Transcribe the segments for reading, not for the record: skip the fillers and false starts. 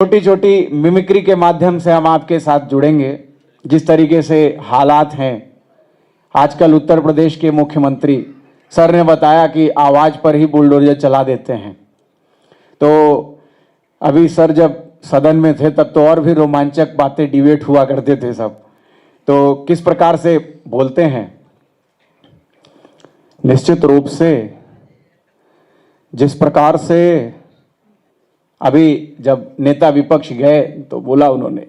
छोटी छोटी मिमिक्री के माध्यम से हम आपके साथ जुड़ेंगे। जिस तरीके से हालात हैं आजकल, उत्तर प्रदेश के मुख्यमंत्री सर ने बताया कि आवाज पर ही बुलडोजर चला देते हैं। तो अभी सर जब सदन में थे तब तो और भी रोमांचक बातें डिबेट हुआ करते थे सब। तो किस प्रकार से बोलते हैं, निश्चित रूप से जिस प्रकार से अभी जब नेता विपक्ष गए तो बोला उन्होंने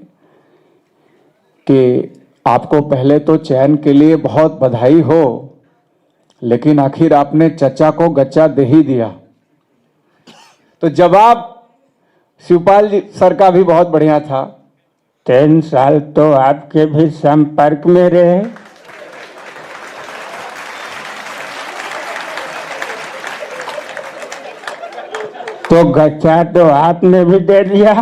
कि आपको पहले तो चयन के लिए बहुत बधाई हो, लेकिन आखिर आपने चचा को गच्चा दे ही दिया। तो जवाब शिवपाल जी सर का भी बहुत बढ़िया था। 3 साल तो आपके भी संपर्क में रहे। तो गच्चा तो आपने भी दे दिया।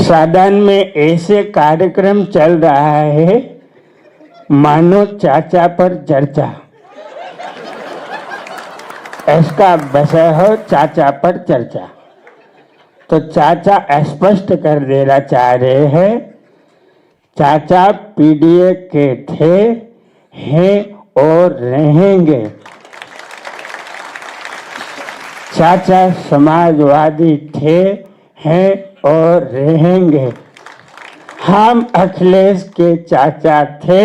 सदन में ऐसे कार्यक्रम चल रहा है मानो चाचा पर चर्चा। इसका विषय हो चाचा पर चर्चा। तो चाचा स्पष्ट कर देना चाह रहे हैं, चाचा पीडीए के थे, हैं और रहेंगे। चाचा समाजवादी थे, हैं और रहेंगे। हम अखिलेश के चाचा थे,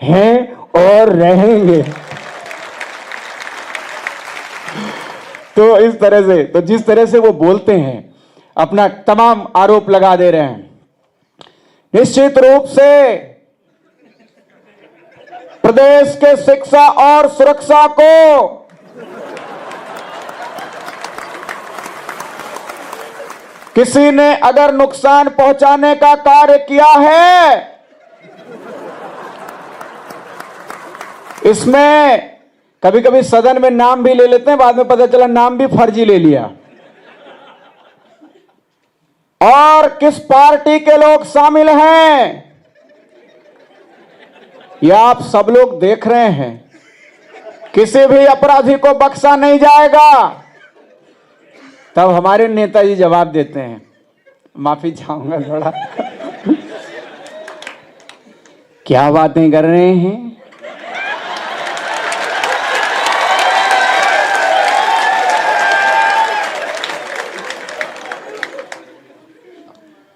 हैं और रहेंगे। तो इस तरह से, तो जिस तरह से वो बोलते हैं, अपना तमाम आरोप लगा दे रहे हैं, निश्चित रूप से प्रदेश के शिक्षा और सुरक्षा को किसी ने अगर नुकसान पहुंचाने का कार्य किया है, इसमें कभी कभी सदन में नाम भी ले लेते हैं, बाद में पता चला नाम भी फर्जी ले लिया। और किस पार्टी के लोग शामिल हैं यह आप सब लोग देख रहे हैं। किसी भी अपराधी को बख्शा नहीं जाएगा। तब हमारे नेताजी जवाब देते हैं, माफी चाहूंगा थोड़ा क्या बातें कर रहे हैं।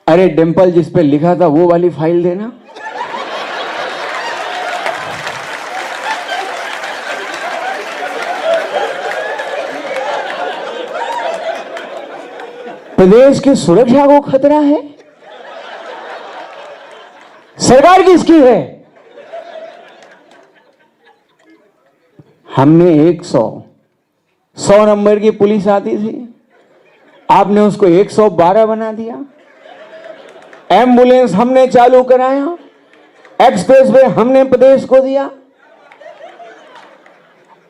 अरे डिंपल जिस पे लिखा था वो वाली फाइल देना। प्रदेश की सुरक्षा को खतरा है। सरकार किसकी है? हमने 100 नंबर की पुलिस आती थी, आपने उसको 112 बना दिया। एम्बुलेंस हमने चालू कराया, एक्सप्रेस वे हमने प्रदेश को दिया।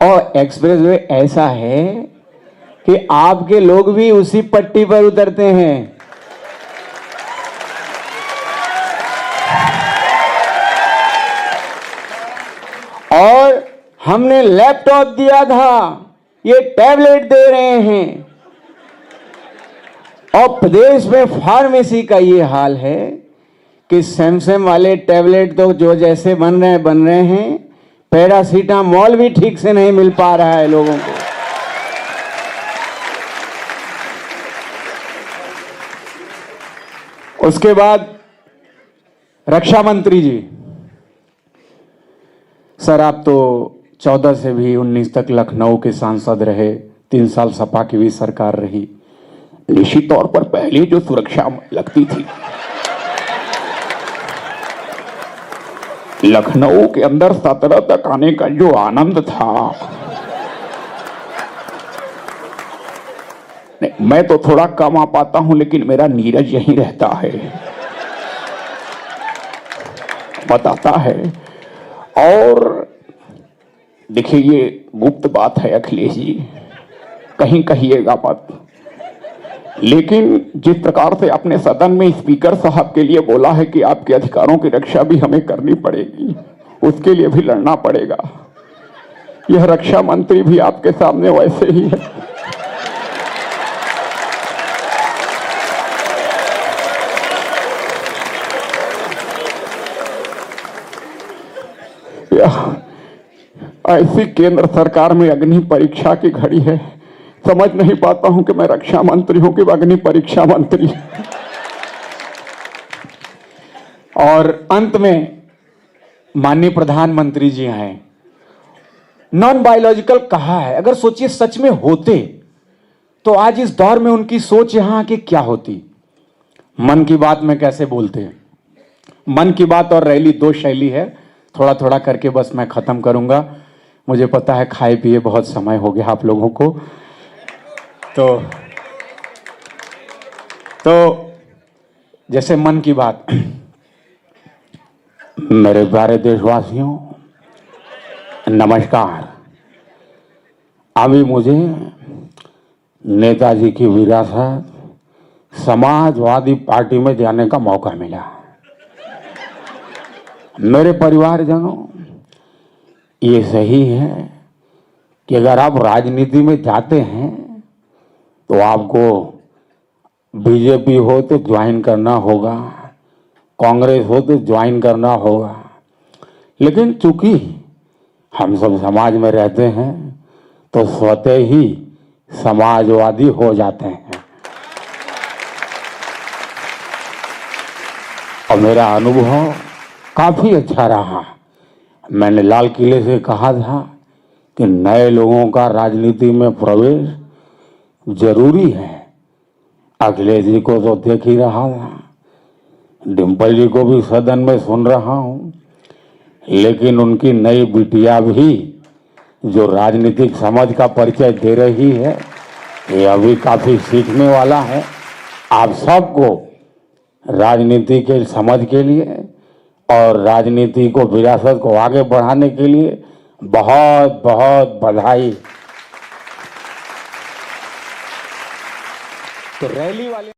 और एक्सप्रेस वे ऐसा है कि आपके लोग भी उसी पट्टी पर उतरते हैं। और हमने लैपटॉप दिया था, ये टैबलेट दे रहे हैं। और प्रदेश में फार्मेसी का ये हाल है कि सैमसंग वाले टैबलेट तो जो जैसे बन रहे हैं, पैरासीटामोल भी ठीक से नहीं मिल पा रहा है लोगों को। उसके बाद रक्षा मंत्री जी, सर आप तो 14 से भी 19 तक लखनऊ के सांसद रहे, 3 साल सपा की भी सरकार रही। निश्चित तौर पर पहले जो सुरक्षा लगती थी, लखनऊ के अंदर 17 तक आने का जो आनंद था, मैं तो थोड़ा कम आ पाता हूं, लेकिन मेरा नीरज यहीं रहता है, बताता है। और देखिए ये गुप्त बात है अखिलेश जी, कहीं कहिएगा मत, लेकिन जिस प्रकार से आपने सदन में स्पीकर साहब के लिए बोला है कि आपके अधिकारों की रक्षा भी हमें करनी पड़ेगी, उसके लिए भी लड़ना पड़ेगा, यह रक्षा मंत्री भी आपके सामने वैसे ही है। ऐसी केंद्र सरकार में अग्नि परीक्षा की घड़ी है, समझ नहीं पाता हूं कि मैं रक्षा मंत्री हूं कि अग्नि परीक्षा मंत्री। और अंत में माननीय प्रधानमंत्री जी हैं, नॉन बायोलॉजिकल कहा है, अगर सोचिए सच में होते तो आज इस दौर में उनकी सोच यहां की क्या होती। मन की बात में कैसे बोलते हैं, मन की बात और रैली दो शैली है, थोड़ा थोड़ा करके बस मैं खत्म करूंगा। मुझे पता है खाए पिए बहुत समय हो गया आप लोगों को, तो जैसे मन की बात। मेरे प्यारे देशवासियों, नमस्कार। अभी मुझे नेताजी की विरासत समाजवादी पार्टी में जाने का मौका मिला। मेरे परिवारजनों, ये सही है कि अगर आप राजनीति में जाते हैं तो आपको बीजेपी हो तो ज्वाइन करना होगा, कांग्रेस हो तो ज्वाइन करना होगा, लेकिन चूंकि हम सब समाज में रहते हैं तो स्वतः ही समाजवादी हो जाते हैं। और मेरा अनुभव काफी अच्छा रहा। मैंने लाल किले से कहा था कि नए लोगों का राजनीति में प्रवेश जरूरी है। अखिलेश जी को तो देख ही रहा था, डिम्पल जी को भी सदन में सुन रहा हूं, लेकिन उनकी नई बिटिया भी जो राजनीतिक समझ का परिचय दे रही है, ये अभी काफी सीखने वाला है। आप सबको राजनीति के समझ के लिए और राजनीति को विरासत को आगे बढ़ाने के लिए बहुत बहुत बधाई। तो रैली वाले